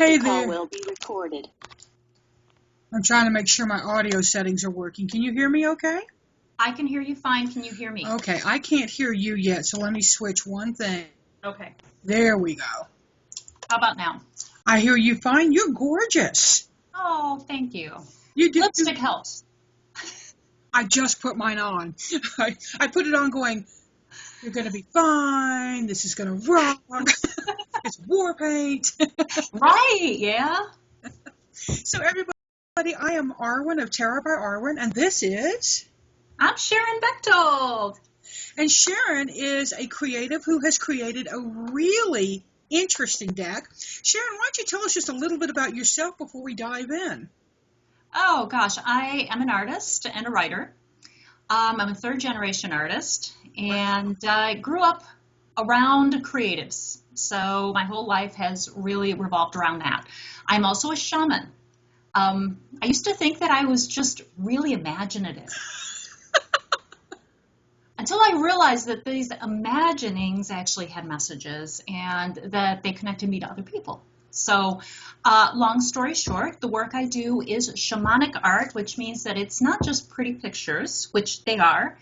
Hey The call there. will be recorded. I'm trying to make sure my audio settings are working. Can you hear me okay? I can hear you fine. Can you hear me? Okay, I can't hear you yet, so let me switch one thing. Okay. There we go. How about now? I hear you fine. You're gorgeous. Oh, thank you. You do. Lipstick helps. I just put mine on. I put it on going, you're going to be fine. This is going to rock. It's war paint. Right, yeah. So everybody, I am Arwen of Tarot by Arwen, and this is... I'm Sharon Bechtold. And Sharon is a creative who has created a really interesting deck. Sharon, why don't you tell us just a little bit about yourself before we dive in? Oh, gosh, I am an artist and a writer. I'm a third-generation artist, and I grew up around creatives. So my whole life has really revolved around that. I'm also a shaman. I used to think that I was just really imaginative. Until I realized that these imaginings actually had messages and that they connected me to other people. So long story short, the work I do is shamanic art, which means that it's not just pretty pictures, which they are,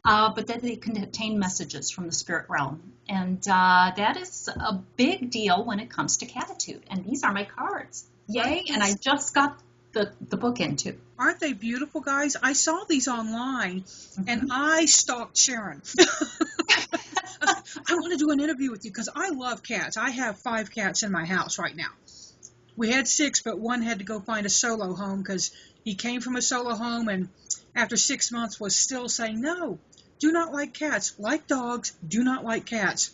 but that they contain messages from the spirit realm. And that is a big deal when it comes to Cattitude. And these are my cards. Yay, and I just got the book in too. Aren't they beautiful, guys? I saw these online, and I stalked Sharon. I want to do an interview with you because I love cats. I have 5 cats in my house right now. We had 6, but one had to go find a solo home because he came from a solo home and after 6 months was still saying, no, do not like cats. Like dogs, do not like cats.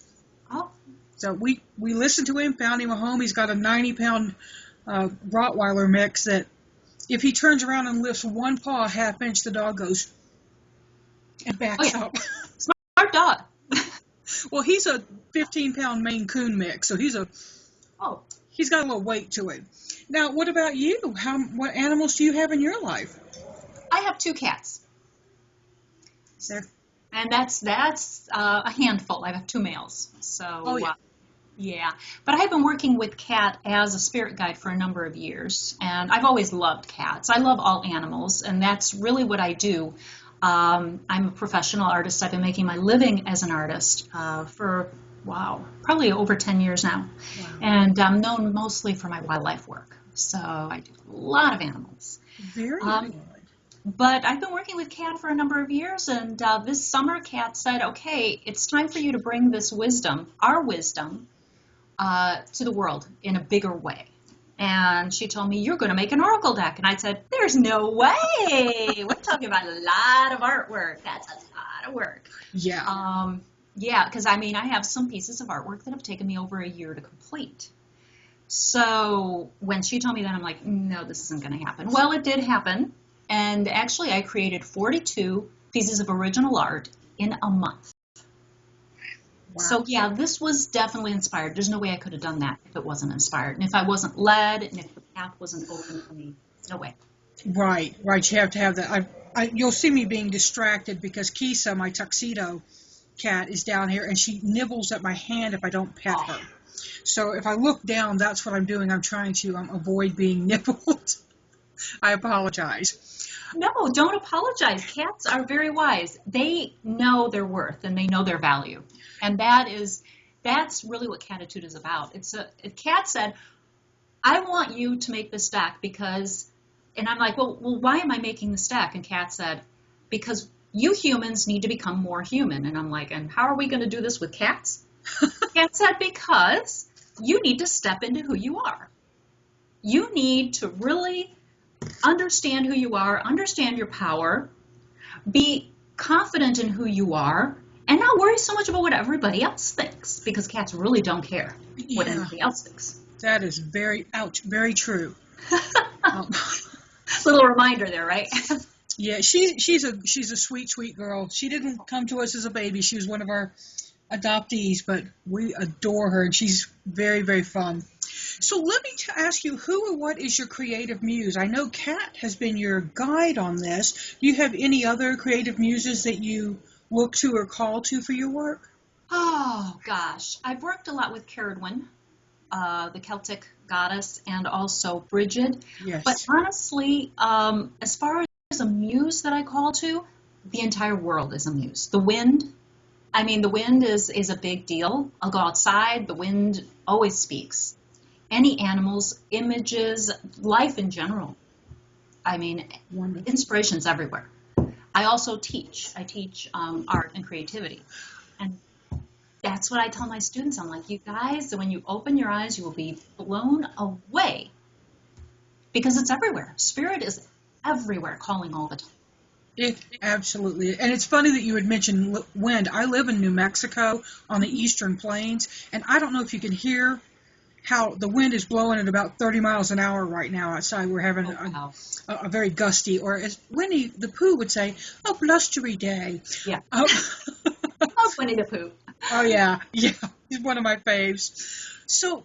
Oh. So we listened to him, found him a home. He's got a 90-pound Rottweiler mix that if he turns around and lifts one paw a half inch, the dog goes and backs up. Smart dog. Well, he's a 15-pound Maine Coon mix, so he's got a little weight to it. Now, what about you? What animals do you have in your life? I have 2 cats. There. And that's a handful. I have 2 males. So, yeah. But I have been working with cat as a spirit guide for a number of years, and I've always loved cats. I love all animals, and that's really what I do. I'm a professional artist. I've been making my living as an artist for, probably over 10 years now. Wow. And I'm known mostly for my wildlife work. So I do a lot of animals. Very good. But I've been working with Kat for a number of years, and this summer Kat said, okay, it's time for you to bring this wisdom, our wisdom, to the world in a bigger way. And she told me, you're going to make an oracle deck. And I said, there's no way. We're talking about a lot of artwork. That's a lot of work. Yeah. Yeah, because, I have some pieces of artwork that have taken me over a year to complete. So when she told me that, I'm like, no, this isn't going to happen. Well, it did happen. And actually, I created 42 pieces of original art in a month. Wow. So, yeah, this was definitely inspired. There's no way I could have done that if it wasn't inspired. And if I wasn't led, and if the path wasn't open for me, no way. Right. You have to have that. You'll see me being distracted because Kisa, my tuxedo cat, is down here, and she nibbles at my hand if I don't pet her. So if I look down, that's what I'm doing. I'm trying to avoid being nibbled. I apologize. No, don't apologize. Cats are very wise. They know their worth and they know their value. And that's really what Cattitude is about. A cat said, I want you to make this deck because, and I'm like, well, why am I making this deck? And Cat said, because you humans need to become more human. And I'm like, and how are we going to do this with cats? Cat said, because you need to step into who you are. You need to really understand who you are, understand your power, be confident in who you are, and not worry so much about what everybody else thinks, because cats really don't care what anybody else thinks. That is very true. Little reminder there, right? Yeah, she's a sweet girl. She didn't come to us as a baby. She was one of our adoptees, but we adore her, and she's very, very fun. So let me ask you, who or what is your creative muse? I know Kat has been your guide on this. Do you have any other creative muses that you look to or call to for your work? Oh, gosh. I've worked a lot with Arwen. the Celtic goddess, and also Bridget. Yes. But honestly, as far as a muse that I call to, the entire world is a muse. The wind, I mean, the wind is a big deal. I'll go outside, the wind always speaks. Any animals, images, life in general. I mean, Wonderful. inspiration's everywhere. I also teach. I teach art and creativity. And that's what I tell my students. I'm like, you guys, when you open your eyes, you will be blown away because it's everywhere. Spirit is everywhere, calling all the time. It absolutely, and it's funny that you had mentioned wind. I live in New Mexico on the eastern plains, and I don't know if you can hear how the wind is blowing at about 30 miles an hour right now outside. We're having a very gusty, or as Winnie the Pooh would say, a blustery day. Yeah. Oh, Winnie the Pooh. Oh, yeah. Yeah. He's one of my faves. So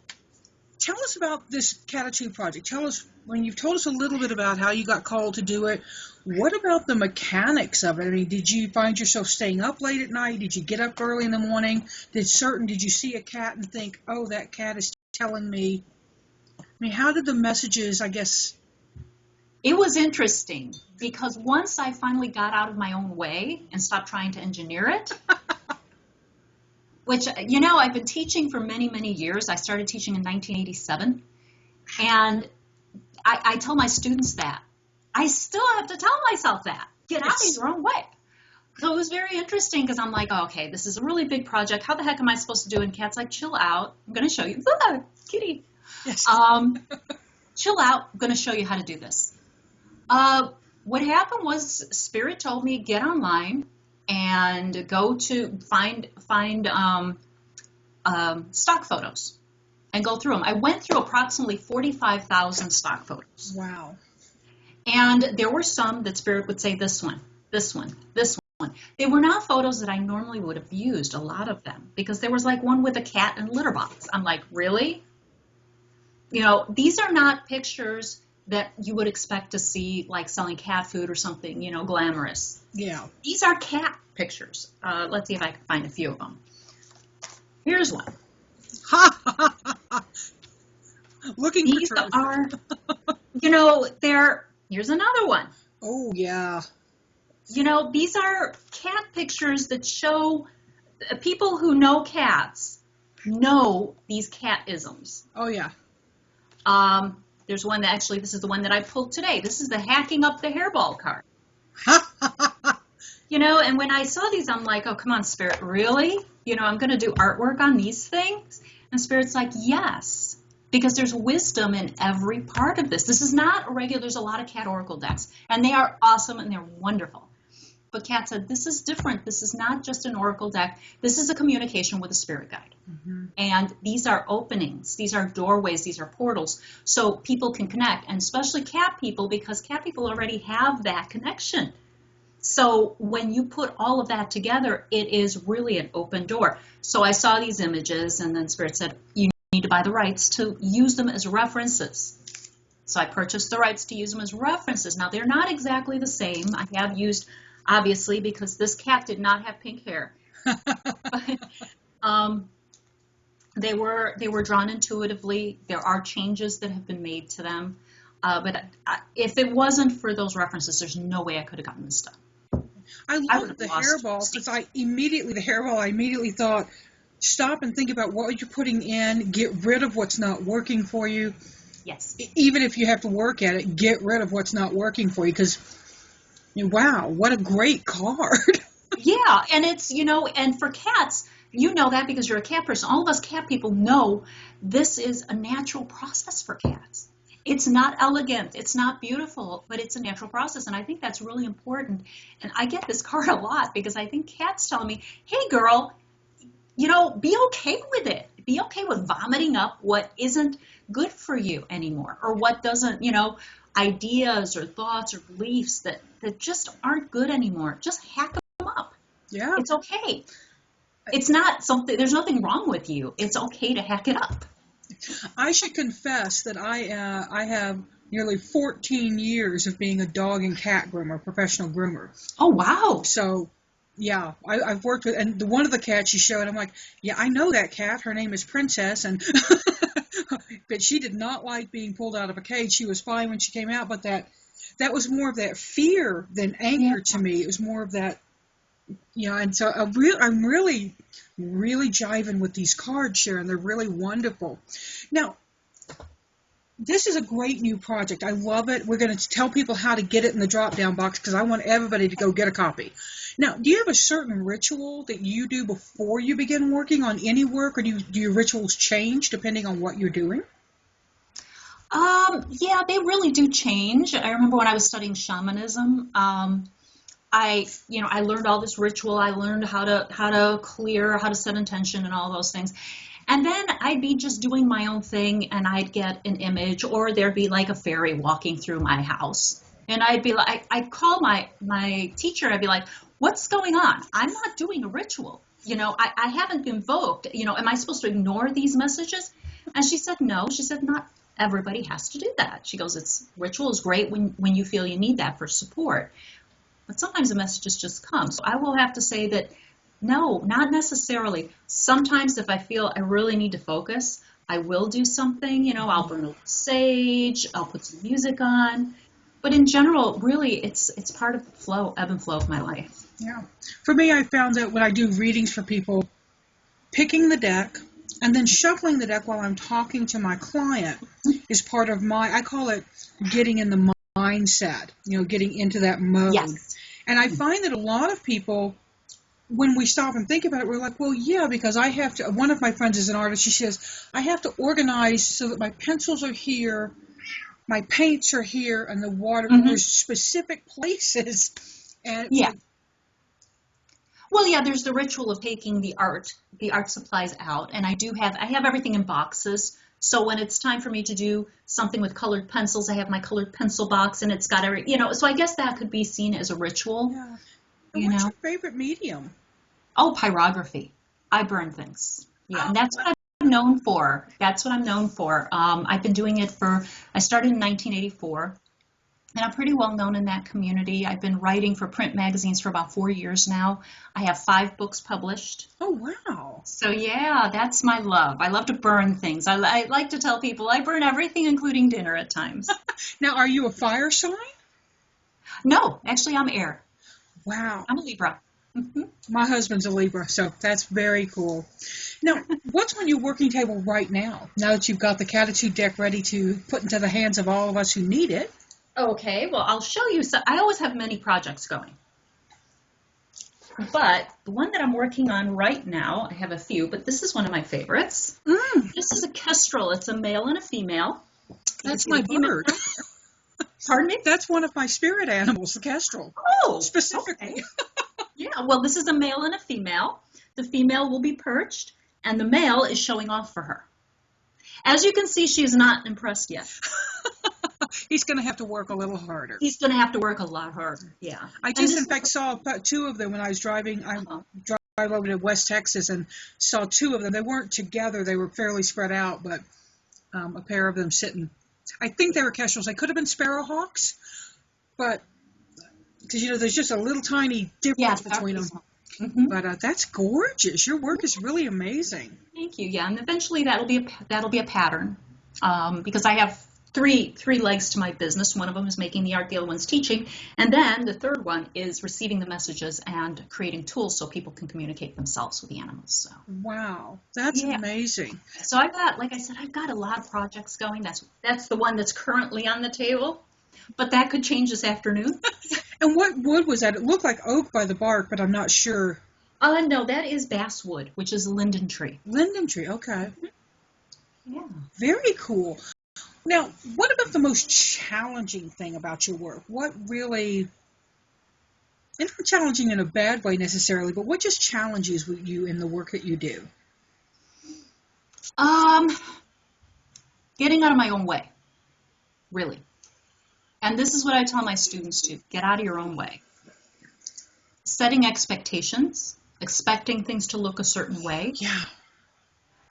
tell us about this Cattitude project. Tell us, when you've told us a little bit about how you got called to do it, what about the mechanics of it? I mean, did you find yourself staying up late at night? Did you get up early in the morning? Did you see a cat and think, oh, that cat is telling me? I mean, how did the messages, I guess? It was interesting because once I finally got out of my own way and stopped trying to engineer it, which, you know, I've been teaching for many, many years. I started teaching in 1987. And I tell my students that. I still have to tell myself that. Get out of your own way. So it was very interesting because I'm like, oh, okay, this is a really big project. How the heck am I supposed to do it? And Kat's like, chill out. I'm going to show you. Look, kitty. Yes. Chill out. I'm going to show you how to do this. What happened was Spirit told me, get online and go to find stock photos and go through them. I went through approximately 45,000 stock photos. Wow. And there were some that Spirit would say, this one, this one, this one. They were not photos that I normally would have used, a lot of them, because there was like one with a cat and a litter box. I'm like, really? You know, these are not pictures that you would expect to see, like selling cat food or something, you know, glamorous. Yeah. These are cat pictures. Let's see if I can find a few of them. Here's one. Looking These for truth. are, you know, here's another one. Oh, yeah. You know, these are cat pictures that show people who know cats know these cat-isms. Oh, yeah. There's one that actually, this is the one that I pulled today. This is the hacking up the hairball card. You know, and when I saw these, I'm like, oh, come on, Spirit, really? You know, I'm going to do artwork on these things? And Spirit's like, yes, because there's wisdom in every part of this. This is not a regular, there's a lot of cat oracle decks, and they are awesome and they're wonderful. But Kat said, this is different. This is not just an oracle deck. This is a communication with a spirit guide. Mm-hmm. And these are openings. These are doorways. These are portals. So people can connect, and especially cat people, because cat people already have that connection. So when you put all of that together, it is really an open door. So I saw these images, and then Spirit said, you need to buy the rights to use them as references. So I purchased the rights to use them as references. Now, they're not exactly the same. I have used, obviously, because this cat did not have pink hair. They were drawn intuitively. There are changes that have been made to them. But if it wasn't for those references, there's no way I could have gotten this done. I love the hairball because I immediately thought, stop and think about what you're putting in, get rid of what's not working for you. Yes. Even if you have to work at it, get rid of what's not working for you, because, wow, what a great card. Yeah, and it's, and for cats, you know that because you're a cat person. All of us cat people know this is a natural process for cats. It's not elegant, it's not beautiful, but it's a natural process, and I think that's really important. And I get this card a lot because I think cats tell me, hey, girl, be okay with it. Be okay with vomiting up what isn't good for you anymore, or what doesn't, ideas or thoughts or beliefs that just aren't good anymore. Just hack them up. Yeah. It's okay. It's not something, there's nothing wrong with you. It's okay to hack it up. I should confess that I have nearly 14 years of being a dog and cat groomer, professional groomer. Oh, wow. So Yeah, I've worked with, and one of the cats you showed, I'm like, yeah, I know that cat. Her name is Princess, and but she did not like being pulled out of a cage. She was fine when she came out, but that was more of that fear than anger to me. It was more of that, and so I'm really, really jiving with these cards, Sharon. They're really wonderful. Now, this is a great new project. I love it. We're going to tell people how to get it in the drop-down box because I want everybody to go get a copy. Now, do you have a certain ritual that you do before you begin working on any work, or do your rituals change depending on what you're doing? Yeah, they really do change. I remember when I was studying shamanism, I learned all this ritual. I learned how to clear, how to set intention, and all those things. And then I'd be just doing my own thing, and I'd get an image, or there'd be like a fairy walking through my house. And I'd be like, I'd call my teacher, I'd be like, what's going on? I'm not doing a ritual. I haven't invoked, am I supposed to ignore these messages? And she said, no. She said, not everybody has to do that. She goes, ritual is great when you feel you need that for support. But sometimes the messages just come. So I will have to say that no, not necessarily. Sometimes if I feel I really need to focus, I will do something, I'll burn a little sage, I'll put some music on. But in general, really, it's part of the ebb and flow of my life. Yeah. For me, I found that when I do readings for people, picking the deck and then shuffling the deck while I'm talking to my client is part of I call it getting in the mindset, getting into that mode. Yes. And I find that a lot of people, when we stop and think about it, we're like, well, yeah, because I have to, one of my friends is an artist, she says, I have to organize so that my pencils are here, my paints are here, and the water, there's specific places. And yeah. Well, yeah, there's the ritual of taking the art supplies out, and I have everything in boxes. So when it's time for me to do something with colored pencils, I have my colored pencil box, and it's got so I guess that could be seen as a ritual. Yeah. And what's your favorite medium? Oh, pyrography. I burn things. Yeah, and that's what I'm known for. I've been doing it I started in 1984, and I'm pretty well known in that community. I've been writing for print magazines for about 4 years now. I have 5 books published. Oh, wow. So, yeah, that's my love. I love to burn things. I like to tell people I burn everything, including dinner at times. Now, are you a fire sign? No, actually, I'm air. Wow. I'm a Libra. Mm-hmm. My husband's a Libra, so that's very cool. Now, what's on your working table right now that you've got the Cattitude deck ready to put into the hands of all of us who need it? Okay, well, I'll show you. I always have many projects going. But the one that I'm working on right now, I have a few, but this is one of my favorites. This is a kestrel. It's a male and a female. That's my bird. Pardon me? That's one of my spirit animals, the kestrel. Oh, specifically. Okay. Yeah, well, this is a male and a female. The female will be perched, and the male is showing off for her. As you can see, she is not impressed yet. He's going to have to work a little harder. He's going to have to work a lot harder, yeah. I just, in fact, saw 2 of them when I was driving. I drive over to West Texas and saw 2 of them. They weren't together. They were fairly spread out, but a pair of them sitting. I think they were kestrels. They could have been sparrowhawks, but because, there's just a little tiny difference between them. Mm-hmm. But that's gorgeous. Your work is really amazing. Thank you. Yeah, and eventually that'll be a pattern because I have three legs to my business. One of them is making the art, the other one's teaching, and then the third one is receiving the messages and creating tools so people can communicate themselves with the animals. So. Wow, that's amazing. So I've got a lot of projects going. That's the one that's currently on the table, but that could change this afternoon. And what wood was that? It looked like oak by the bark, but I'm not sure. No, that is basswood, which is a linden tree. Linden tree, okay. Yeah. Very cool. Now, what about the most challenging thing about your work? What really, and not challenging in a bad way necessarily, but what just challenges you in the work that you do? Getting out of my own way, really. And this is what I tell my students to get out of your own way. Setting expectations, expecting things to look a certain way. Yeah.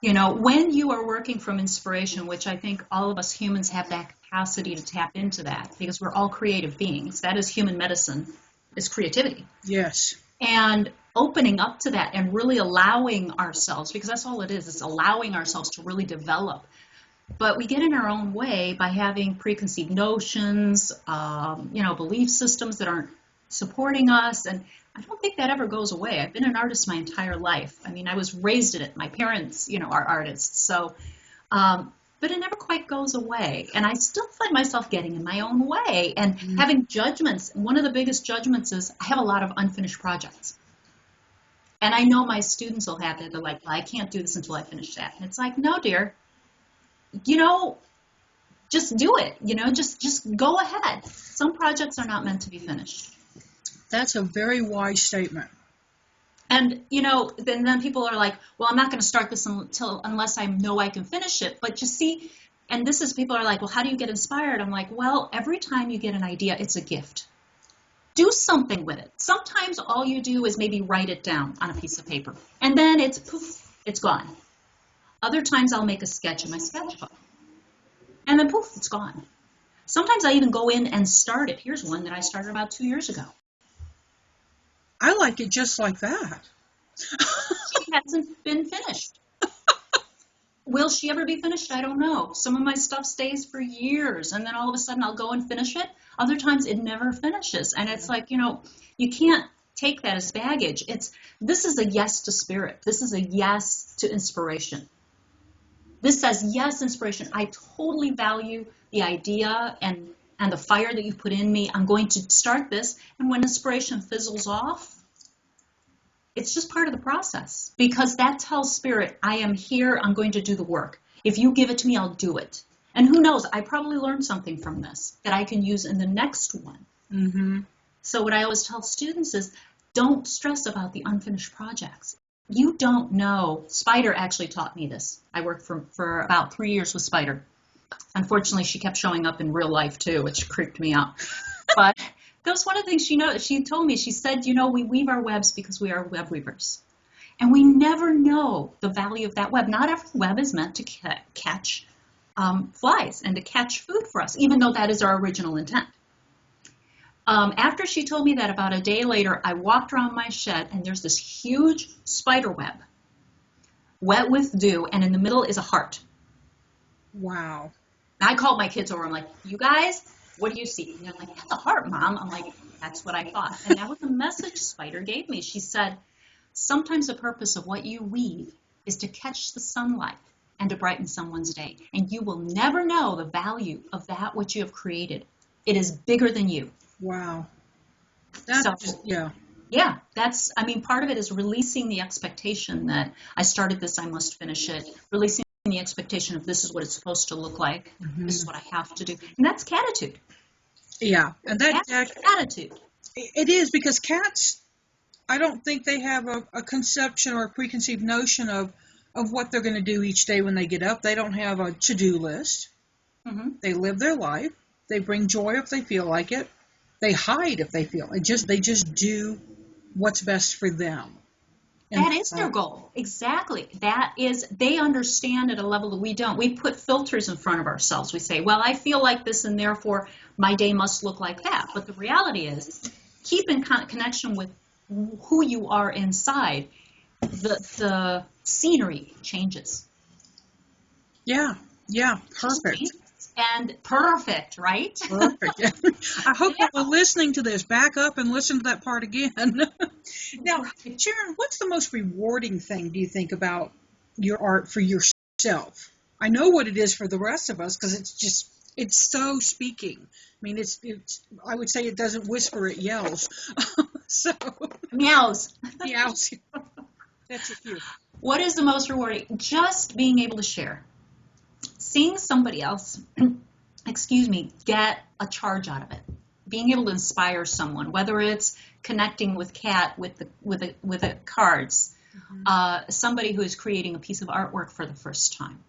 When you are working from inspiration, which I think all of us humans have that capacity to tap into that because we're all creative beings. That is human medicine, is creativity. Yes. And opening up to that and really allowing ourselves, because that's all it is allowing ourselves to really develop. But we get in our own way by having preconceived notions, belief systems that aren't supporting us. And I don't think that ever goes away. I've been an artist my entire life. I mean, I was raised in it. My parents, are artists. So, but it never quite goes away. And I still find myself getting in my own way and having judgments. One of the biggest judgments is I have a lot of unfinished projects. And I know my students will have that. They're like, well, I can't do this until I finish that. And it's like, no, dear, just do it. Just go ahead. Some projects are not meant to be finished. That's a very wise statement. And, then people are like, well, I'm not going to start this unless I know I can finish it. But you see, and this is, people are like, well, how do you get inspired? I'm like, well, every time you get an idea, it's a gift. Do something with it. Sometimes all you do is maybe write it down on a piece of paper. And then it's poof, it's gone. Other times I'll make a sketch in my sketchbook. And then poof, it's gone. Sometimes I even go in and start it. Here's one that I started about 2 years ago. I like it just like that. She hasn't been finished. Will she ever be finished? I don't know. Some of my stuff stays for years, and then all of a sudden I'll go and finish it. Other times it never finishes. And it's like, you can't take that as baggage. This is a yes to spirit. This is a yes to inspiration. This says, yes, inspiration. I totally value the idea and the fire that you put in me. I'm going to start this. And when inspiration fizzles off, it's just part of the process, because that tells spirit, I am here. I'm going to do the work. If you give it to me, I'll do it. And who knows, I probably learned something from this that I can use in the next one. Mm-hmm. So what I always tell students is, don't stress about the unfinished projects. You don't know. Spider actually taught me this. I worked for about 3 years with Spider. Unfortunately, she kept showing up in real life too, which creeped me out. But that was one of the things she told me. She said, we weave our webs because we are web weavers. And we never know the value of that web. Not every web is meant to catch flies and to catch food for us, even though that is our original intent. After she told me that, about a day later, I walked around my shed, and there's this huge spider web, wet with dew, and in the middle is a heart. Wow. I called my kids over. I'm like, you guys, what do you see? And they're like, that's a heart, Mom. I'm like, that's what I thought. And that was the message Spider gave me. She said, sometimes the purpose of what you weave is to catch the sunlight and to brighten someone's day. And you will never know the value of that which you have created. It is bigger than you. Wow. Yeah, part of it is releasing the expectation that I started this, I must finish it. Releasing the expectation of this is what it's supposed to look like. Mm-hmm. This is what I have to do. And that's Cattitude. Yeah. And that's Cattitude. It is, because cats, I don't think they have a conception or a preconceived notion of what they're going to do each day when they get up. They don't have a to-do list. Mm-hmm. They live their life. They bring joy if they feel like it. They hide if they feel it. They just do what's best for them. That is their goal. Exactly. They understand at a level that we don't. We put filters in front of ourselves. We say, well, I feel like this, and therefore my day must look like that. But the reality is, keep in connection with who you are inside. The scenery changes. Yeah. Perfect. And perfect, right? Perfect. Yeah. I hope you were listening to this. Back up and listen to that part again. Now, Sharon, what's the most rewarding thing, do you think, about your art for yourself? I know what it is for the rest of us, because it's so speaking. I mean, I would say it doesn't whisper, it yells. So meows. Meows. That's a few. What is the most rewarding? Just being able to share. Seeing somebody else, get a charge out of it. Being able to inspire someone, whether it's connecting with Kat with the cards, mm-hmm. Somebody who is creating a piece of artwork for the first time,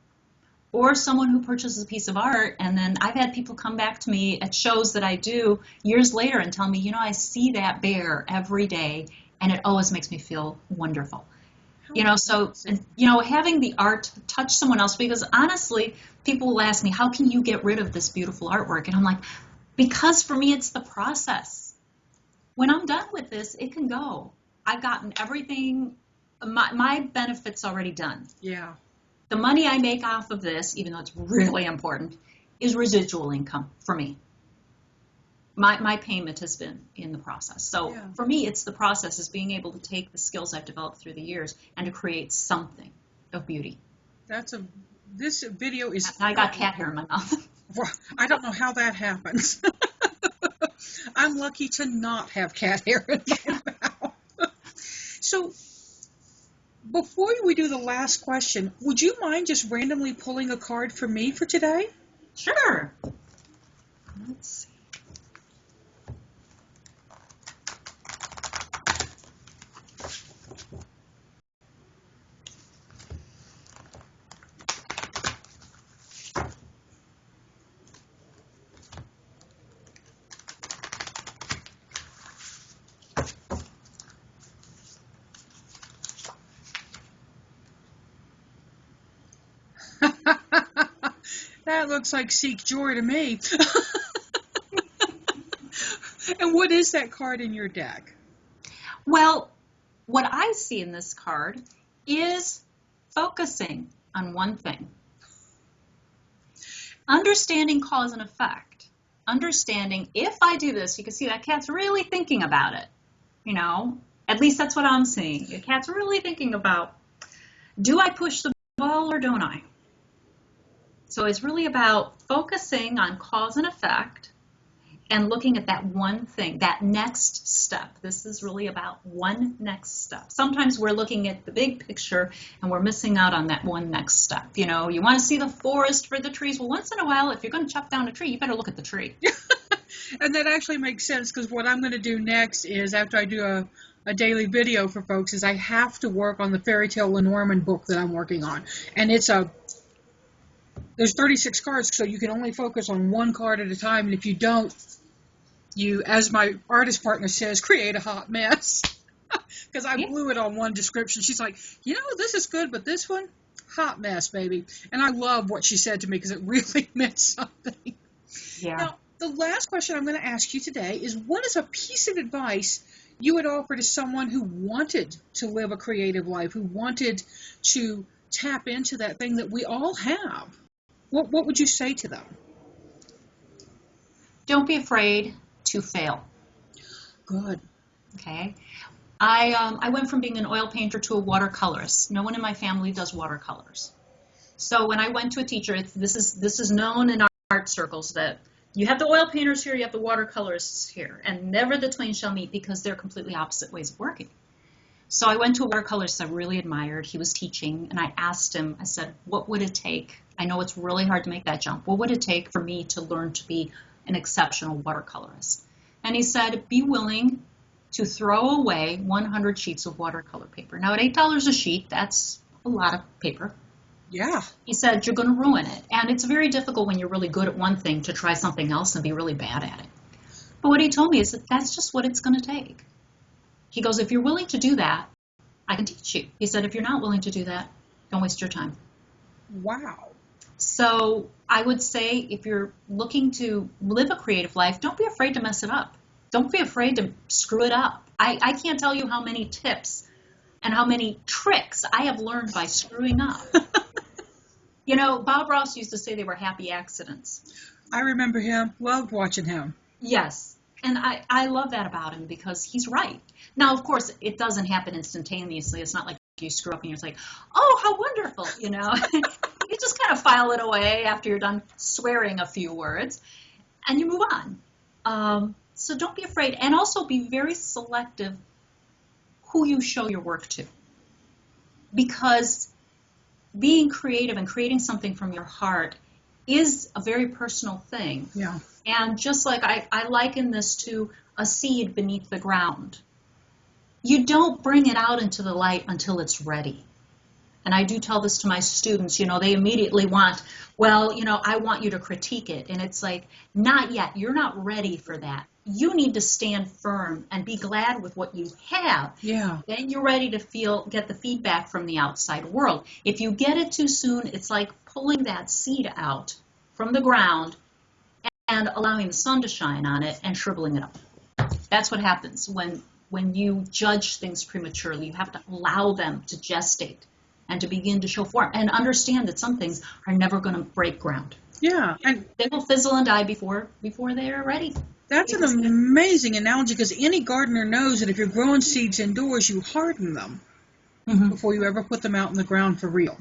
or someone who purchases a piece of art, and then I've had people come back to me at shows that I do years later and tell me, I see that bear every day, and it always makes me feel wonderful. Having the art touch someone else, because honestly, people will ask me, how can you get rid of this beautiful artwork? And I'm like, because for me, it's the process. When I'm done with this, it can go. I've gotten everything, my benefits already done. Yeah. The money I make off of this, even though it's really important, is residual income for me. My payment has been in the process. So Yeah. for me, it's the process, is being able to take the skills I've developed through the years and to create something of beauty. This video is. I got cat hair in my mouth. I don't know how that happens. I'm lucky to not have cat hair in my mouth. So, before we do the last question, would you mind just randomly pulling a card for me for today? Sure. Let's see. That looks like Seek Joy to me. And what is that card in your deck? Well, what I see in this card is focusing on one thing. Understanding cause and effect. Understanding, if I do this, you can see that cat's really thinking about it. You know, at least that's what I'm seeing. The cat's really thinking about, do I push the ball or don't I? So it's really about focusing on cause and effect and looking at that one thing, that next step. This is really about one next step. Sometimes we're looking at the big picture and we're missing out on that one next step. You know, you want to see the forest for the trees. Well, once in a while, if you're going to chop down a tree, you better look at the tree. And that actually makes sense, because what I'm going to do next is, after I do a daily video for folks, is I have to work on the Fairy Tale Lenormand book that I'm working on. And there's 36 cards, so you can only focus on one card at a time. And if you don't, you, as my artist partner says, create a hot mess. Because I blew it on one description. She's like, this is good, but this one, hot mess, baby. And I love what she said to me, because it really meant something. Yeah. Now, the last question I'm going to ask you today is, what is a piece of advice you would offer to someone who wanted to live a creative life, who wanted to tap into that thing that we all have? What would you say to them? Don't be afraid to fail. Good. Okay. I went from being an oil painter to a watercolorist. No one in my family does watercolors. So when I went to a teacher, this is known in art circles, that you have the oil painters here, you have the watercolorists here, and never the twain shall meet, because they're completely opposite ways of working. So I went to a watercolorist I really admired. He was teaching, and I asked him, I said, what would it take? I know it's really hard to make that jump. What would it take for me to learn to be an exceptional watercolorist? And he said, be willing to throw away 100 sheets of watercolor paper. Now, at $8 a sheet, that's a lot of paper. Yeah. He said, you're going to ruin it. And it's very difficult when you're really good at one thing to try something else and be really bad at it. But what he told me is that that's just what it's going to take. He goes, if you're willing to do that, I can teach you. He said, if you're not willing to do that, don't waste your time. Wow. So I would say, if you're looking to live a creative life, don't be afraid to mess it up. Don't be afraid to screw it up. I can't tell you how many tips and how many tricks I have learned by screwing up. Bob Ross used to say they were happy accidents. I remember him. Loved watching him. Yes. And I love that about him, because he's right. Now, of course, it doesn't happen instantaneously. It's not like you screw up and you're like, oh, how wonderful, You just kind of file it away after you're done swearing a few words, and you move on. So don't be afraid. And also be very selective who you show your work to. Because being creative and creating something from your heart is a very personal thing. Yeah. And just like I liken this to a seed beneath the ground. You don't bring it out into the light until it's ready. And I do tell this to my students, they immediately want, I want you to critique it. And it's like, not yet. You're not ready for that. You need to stand firm and be glad with what you have. Yeah. Then you're ready to get the feedback from the outside world. If you get it too soon, it's like pulling that seed out from the ground and allowing the sun to shine on it and shriveling it up. That's what happens when when you judge things prematurely. You have to allow them to gestate and to begin to show form, and understand that some things are never going to break ground. Yeah, and They will fizzle and die before they're ready. that's an amazing analogy, because any gardener knows that if you're growing seeds indoors, you harden them before you ever put them out in the ground for real.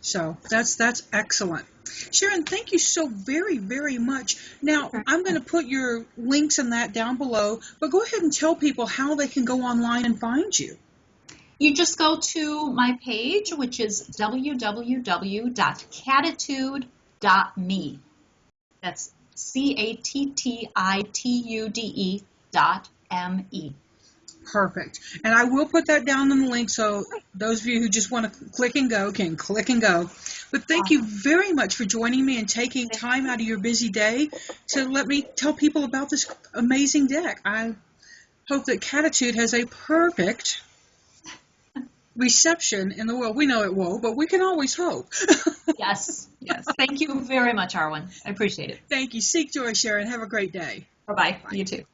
So that's excellent. Sharon, thank you so very, very much. Now, I'm going to put your links and that down below, but go ahead and tell people how they can go online and find you. You just go to my page, which is www.cattitude.me. That's CATTITUDE.me. Perfect. And I will put that down in the link, so those of you who just want to click and go can click and go. But thank you very much for joining me and taking time out of your busy day to let me tell people about this amazing deck. I hope that Cattitude has a perfect reception in the world. We know it won't, but we can always hope. Yes. Thank you very much, Arwen. I appreciate it. Thank you. Seek joy, Sharon. Have a great day. Bye-bye. You too.